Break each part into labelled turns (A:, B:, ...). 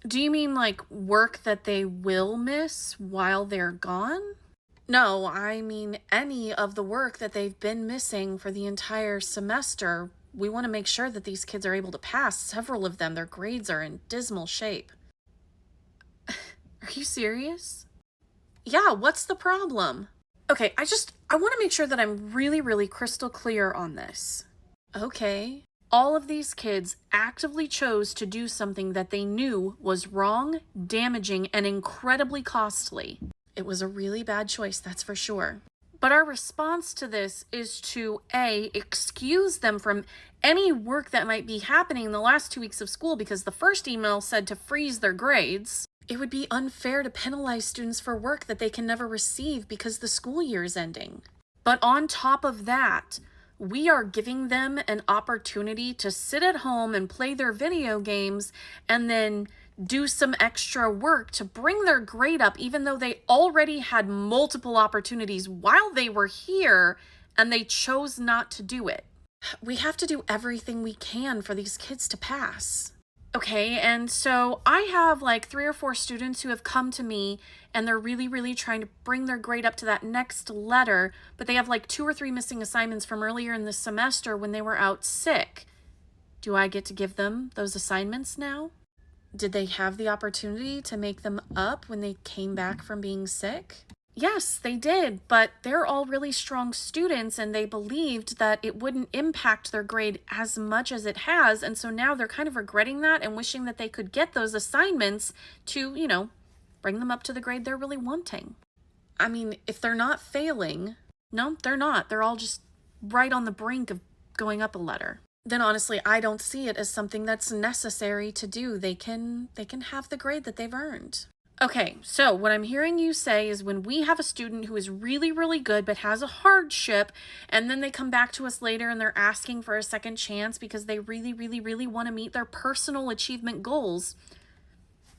A: Do you mean like work that they will miss while they're gone? No, I mean any of the work that they've been missing for the entire semester. We want to make sure that these kids are able to pass. Several of them, their grades are in dismal shape. Are you serious? Yeah, what's the problem? Okay, I want to make sure that I'm really, really crystal clear on this. Okay. All of these kids actively chose to do something that they knew was wrong, damaging, and incredibly costly. It was a really bad choice, that's for sure. But our response to this is to A, excuse them from any work that might be happening in the last 2 weeks of school because the first email said to freeze their grades. It would be unfair to penalize students for work that they can never receive because the school year is ending. But on top of that, we are giving them an opportunity to sit at home and play their video games and then do some extra work to bring their grade up, even though they already had multiple opportunities while they were here and they chose not to do it. We have to do everything we can for these kids to pass. Okay, and so I have like 3 or 4 students who have come to me and they're really, really trying to bring their grade up to that next letter, but they have like 2 or 3 missing assignments from earlier in the semester when they were out sick. Do I get to give them those assignments now? Did they have the opportunity to make them up when they came back from being sick? Yes, they did, but they're all really strong students and they believed that it wouldn't impact their grade as much as it has. And so now they're kind of regretting that and wishing that they could get those assignments to, bring them up to the grade they're really wanting. I mean, if they're not failing, no, they're not. They're all just right on the brink of going up a letter. Then honestly, I don't see it as something that's necessary to do. They can have the grade that they've earned. Okay, so what I'm hearing you say is when we have a student who is really, really good but has a hardship, and then they come back to us later and they're asking for a second chance because they really, really, really want to meet their personal achievement goals,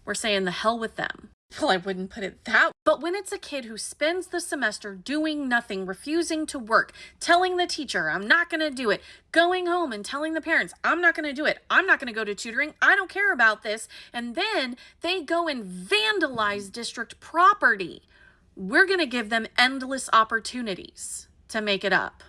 A: we're saying the hell with them. Well, I wouldn't put it that way. But when it's a kid who spends the semester doing nothing, refusing to work, telling the teacher, I'm not going to do it, going home and telling the parents, I'm not going to do it, I'm not going to go to tutoring, I don't care about this, and then they go and vandalize district property, we're going to give them endless opportunities to make it up.